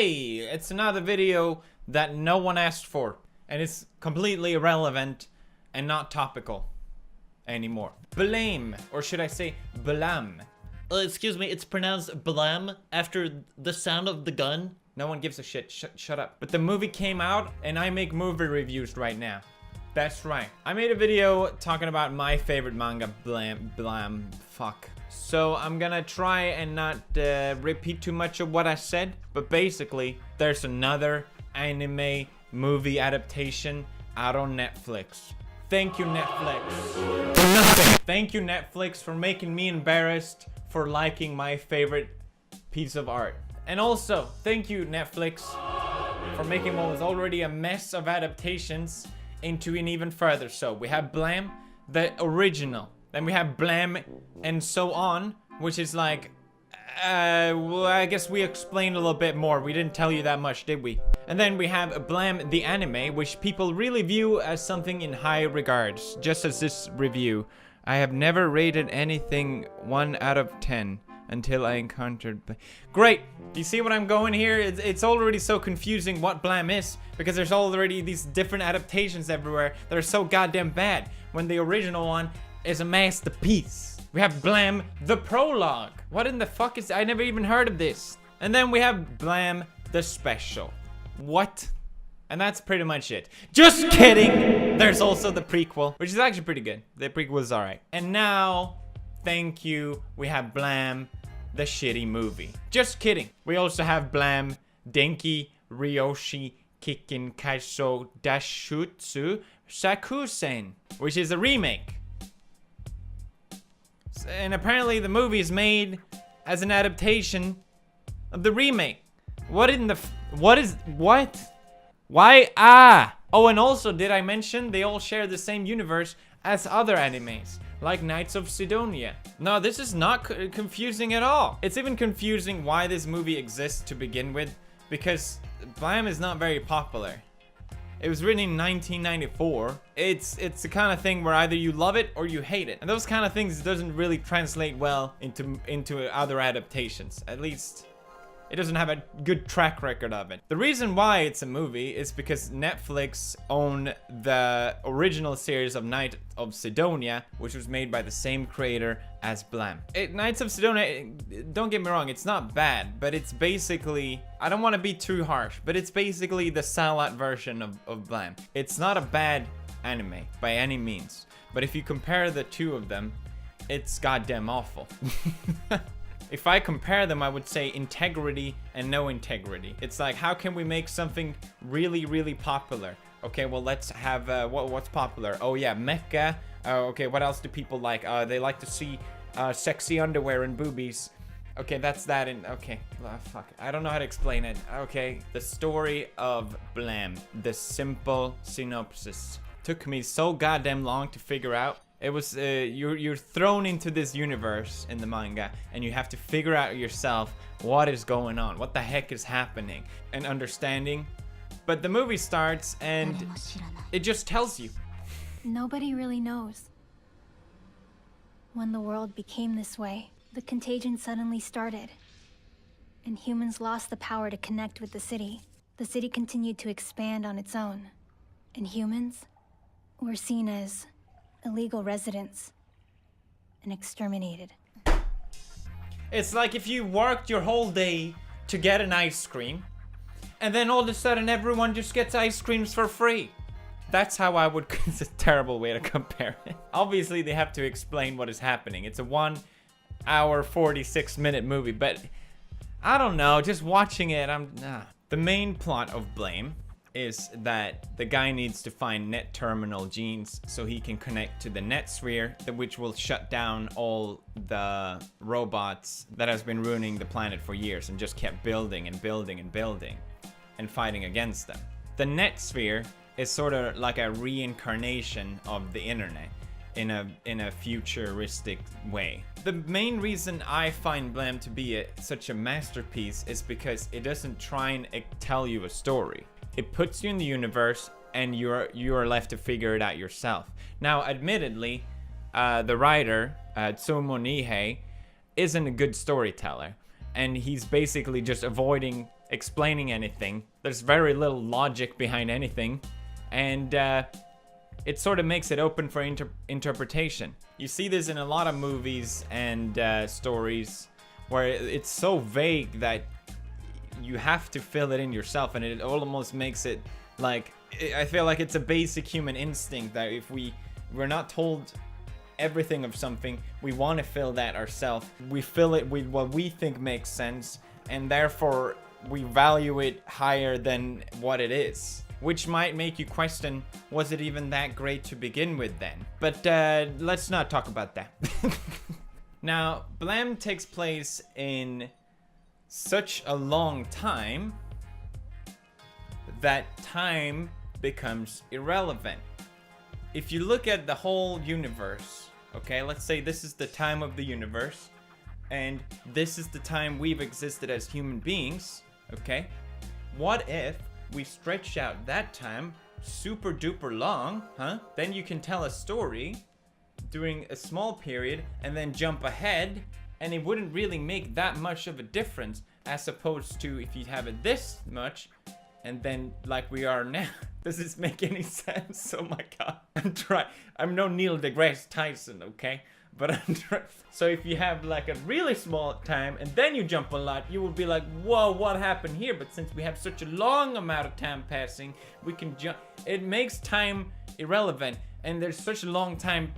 Hey, it's another video that no one asked for, and it's completely irrelevant and not topical anymore. Blame, or should I say blam? Excuse me, it's pronounced blam after the sound of the gun. No one gives a shit. Shut up. But the movie came out, and I make movie reviews right now. That's right. I made a video talking about my favorite manga, fuck. So I'm gonna try and not repeat too much of what I said, but basically, there's another anime movie adaptation out on Netflix. Thank you, Netflix. For nothing. Thank you, Netflix, for making me embarrassed for liking my favorite piece of art. And also, thank you, Netflix, for making what was already a mess of adaptations into an even further. So we have Blam, the original. Then we have Blam and so on, which is like, well, I guess we explained a little bit more. We didn't tell you that much, did we? And then we have Blam, the anime, which people really view as something in high regards. Just as this review, I have never rated anything 1 out of 10 until I encountered Great! You see what I'm going here? It's already so confusing what Blam is, because there's already these different adaptations everywhere that are so goddamn bad, when the original one is a masterpiece. We have Blam, the prologue. What in the fuck is... I never even heard of this. And then we have Blam, the special. What? And that's pretty much it. Just kidding! There's also the prequel, which is actually pretty good. The prequel is alright. And now, thank you, we have Blam, the shitty movie. Just kidding. We also have Blam, Denki Ryoshi Kikin Kaisho Dashutsu Sakusen, which is a remake. And apparently the movie is made as an adaptation of the remake. What? Why? Oh, and also, did I mention they all share the same universe as other animes, like Knights of Sidonia? No, this is not confusing at all. It's even confusing why this movie exists to begin with, because Blam is not very popular. It was written in 1994. It's the kind of thing where either you love it or you hate it. And those kind of things doesn't really translate well into other adaptations. At least, it doesn't have a good track record of it. The reason why it's a movie is because Netflix owned the original series of Knights of Sidonia, which was made by the same creator as Blam. Knights of Sidonia, don't get me wrong, it's not bad, but it's basically, I don't want to be too harsh, but it's basically the Salat version of Blam. It's not a bad anime by any means, but if you compare the two of them, it's goddamn awful. If I compare them, I would say integrity and no integrity. It's like, how can we make something really, really popular? Okay, well, let's have, what's popular? Oh yeah, mecha. Okay, what else do people like? They like to see sexy underwear and boobies. Okay, that's that, and okay, fuck it. I don't know how to explain it. Okay, the story of Blam, the simple synopsis. Took me so goddamn long to figure out. It was, you're thrown into this universe in the manga, and you have to figure out yourself what is going on, what the heck is happening, and understanding. But the movie starts, and it just tells you. Nobody really knows. When the world became this way, the contagion suddenly started, and humans lost the power to connect with the city. The city continued to expand on its own, and humans were seen as illegal residents and exterminated. It's like if you worked your whole day to get an ice cream, and then all of a sudden everyone just gets ice creams for free. That's how I would, it's a terrible way to compare it. Obviously they have to explain what is happening. It's a 1 hour 46-minute movie, but I don't know, just watching it, The main plot of Blam is that the guy needs to find net terminal genes so he can connect to the net sphere, which will shut down all the robots that has been ruining the planet for years and just kept building and building and building and fighting against them. The net sphere is sort of like a reincarnation of the internet in a futuristic way. The main reason I find Blam to be such a masterpiece is because it doesn't try and tell you a story. It puts you in the universe, and you're left to figure it out yourself. Now, admittedly, the writer, Tsumo Nihei, isn't a good storyteller, and he's basically just avoiding explaining anything. There's very little logic behind anything. And it sort of makes it open for interpretation. You see this in a lot of movies and stories where it's so vague that you have to fill it in yourself, and it almost makes it like, I feel like it's a basic human instinct that if we're not told everything of something, we want to fill that ourselves. We fill it with what we think makes sense, and therefore we value it higher than what it is. Which might make you question, was it even that great to begin with then? But let's not talk about that. Now, Blam takes place in such a long time that time becomes irrelevant. If you look at the whole universe, okay, let's say this is the time of the universe, and this is the time we've existed as human beings, okay? What if we stretch out that time super duper long, huh? Then you can tell a story during a small period and then jump ahead, and it wouldn't really make that much of a difference as opposed to if you have it this much and then like we are now. Does this make any sense? Oh my god. I'm no Neil deGrasse Tyson, okay? But I'm trying. So if you have like a really small time and then you jump a lot, you will be like, whoa, what happened here? But since we have such a long amount of time passing, we can jump. It makes time irrelevant. And there's such a long time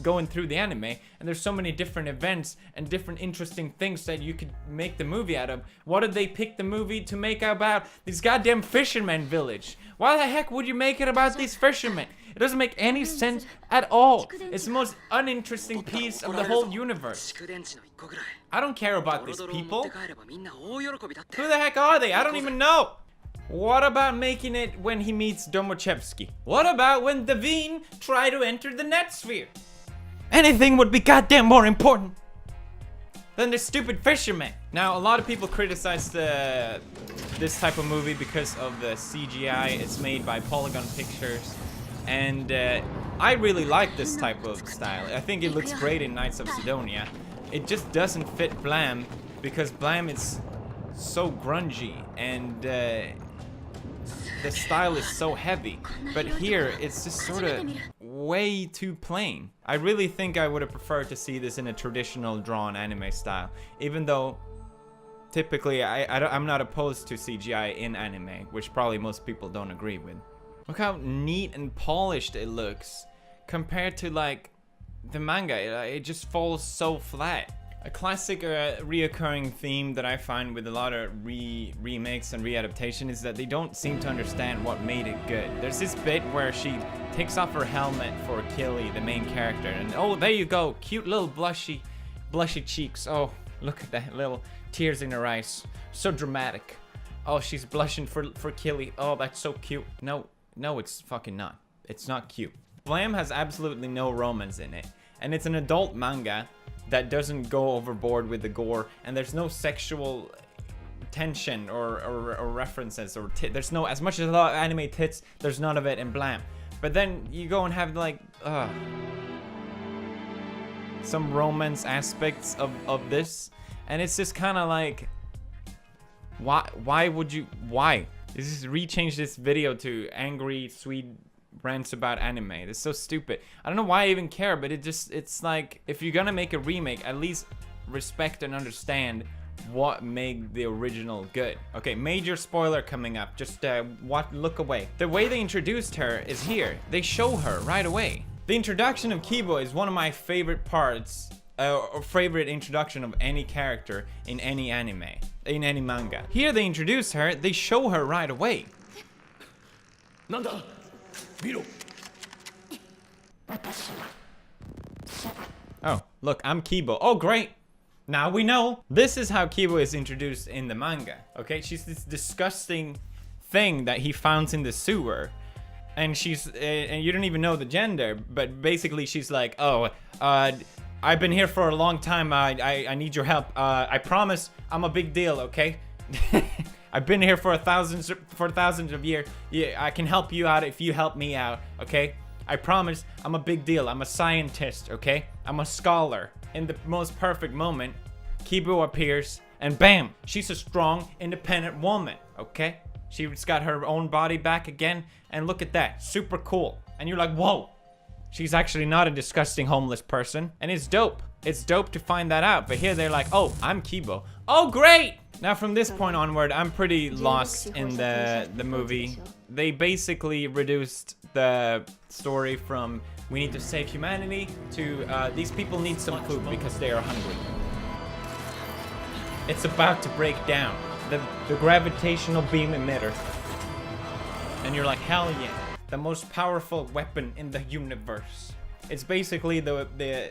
going through the anime, and there's so many different events and different interesting things that you could make the movie out of. What did they pick the movie to make about? This goddamn fisherman village. Why the heck would you make it about these fishermen? It doesn't make any sense at all. It's the most uninteresting piece of the whole universe. I don't care about these people. Who the heck are they? I don't even know. What about making it when he meets Domochevsky? What about when Devine tried to enter the net sphere? Anything would be goddamn more important than the stupid fisherman. Now, a lot of people criticize this type of movie because of the CGI. It's made by Polygon Pictures. And I really like this type of style. I think it looks great in Knights of Sidonia. It just doesn't fit Blam because Blam is so grungy and the style is so heavy, but here it's just sort of way too plain. I really think I would have preferred to see this in a traditional drawn anime style, even though typically I'm not opposed to CGI in anime, which probably most people don't agree with. Look how neat and polished it looks compared to like the manga. It just falls so flat. A classic reoccurring theme that I find with a lot of remakes and readaptation is that they don't seem to understand what made it good. There's this bit where she takes off her helmet for Killy, the main character, and oh, there you go, cute little blushy cheeks. Oh, look at that, little tears in her eyes, so dramatic. Oh, she's blushing for Killy. Oh, that's so cute. No, it's fucking not. It's not cute. Blam has absolutely no romance in it, and it's an adult manga that doesn't go overboard with the gore, and there's no sexual tension or references or there's no, as much as a lot of anime tits, there's none of it in Blam. But then you go and have like some romance aspects of this, and it's just kind of like, why would you, why? Just rechange this video to angry Swede rants about anime. It's so stupid. I don't know why I even care, but it's like, if you're gonna make a remake, at least respect and understand what made the original good. Okay, major spoiler coming up. Just look away. The way they introduced her is here. They show her right away. The introduction of Kibo is one of my favorite parts, or favorite introduction of any character in any anime, in any manga. Here they introduce her, they show her right away. Nanda? Oh, look, I'm Kibo. Oh, great. Now we know. This is how Kibo is introduced in the manga. Okay, she's this disgusting thing that he found in the sewer. And she's, and you don't even know the gender, but basically she's like, oh, I've been here for a long time. I need your help. I promise I'm a big deal, okay? I've been here for thousands of years. Yeah, I can help you out if you help me out, okay? I promise I'm a big deal. I'm a scientist, okay? I'm a scholar. In the most perfect moment, Kibo appears And bam, she's a strong, independent woman, okay? She's got her own body back again, and look at that, super cool. And you're like, whoa, she's actually not a disgusting homeless person, and it's dope. It's dope to find that out, but here they're like, oh, I'm Kibo. Oh, great! Now from this point onward, I'm pretty lost in the movie. They basically reduced the story from we need to save humanity to these people need some food because they are hungry. It's about to break down. The gravitational beam emitter. And you're like, hell yeah. The most powerful weapon in the universe. It's basically the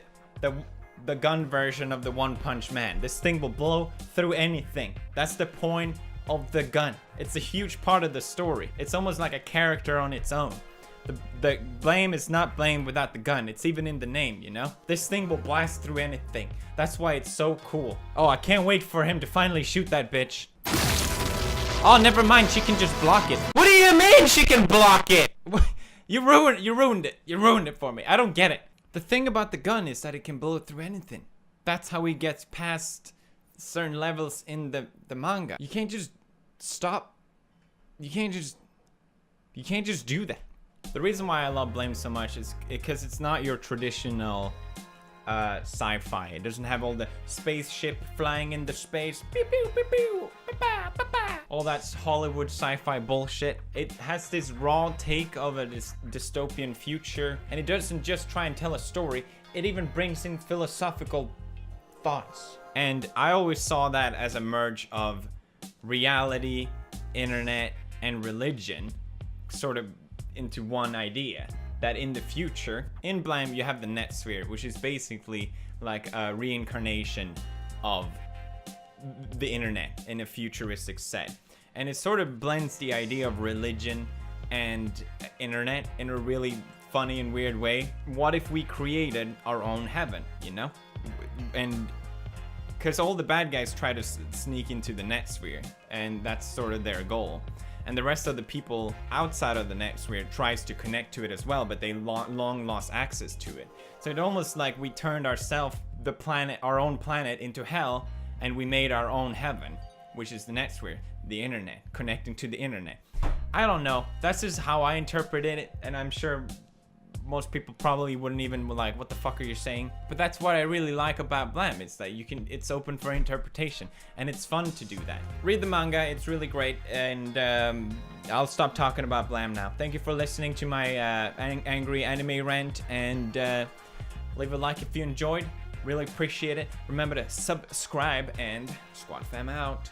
gun version of the One Punch Man. This thing will blow through anything. That's the point of the gun. It's a huge part of the story. It's almost like a character on its own. The blame is not blame without the gun. It's even in the name, you know? This thing will blast through anything. That's why it's so cool. Oh, I can't wait for him to finally shoot that bitch. Oh, never mind. She can just block it. What do you mean she can block it? You ruined it. You ruined it for me. I don't get it. The thing about the gun is that it can blow through anything. That's how he gets past certain levels in the manga. You can't just stop. You can't just do that. The reason why I love Blame so much is because it's not your traditional sci-fi. It doesn't have all the spaceship flying into space. Pew, pew, pew, pew, ba-ba, ba-ba. All that Hollywood sci-fi bullshit. It has this raw take of a dystopian future, and it doesn't just try and tell a story. It even brings in philosophical thoughts. And I always saw that as a merge of reality, internet, and religion, sort of into one idea. That in the future, in Blame, you have the net sphere, which is basically like a reincarnation of the internet in a futuristic set. And it sort of blends the idea of religion and internet in a really funny and weird way. What if we created our own heaven, you know? And because all the bad guys try to sneak into the net sphere, and that's sort of their goal. And the rest of the people outside of the net sphere tries to connect to it as well, but they long lost access to it. So it almost like we turned ourselves, the planet, our own planet, into hell, and we made our own heaven, which is the net sphere, the internet, connecting to the internet. I don't know. That's just how I interpreted it, and I'm sure most people probably wouldn't even be like, what the fuck are you saying? But that's what I really like about Blam. It's that it's open for interpretation, and it's fun to do that. Read the manga, it's really great, and I'll stop talking about Blam now. Thank you for listening to my angry anime rant, and leave a like if you enjoyed. Really appreciate it. Remember to subscribe, and Squad Fam out.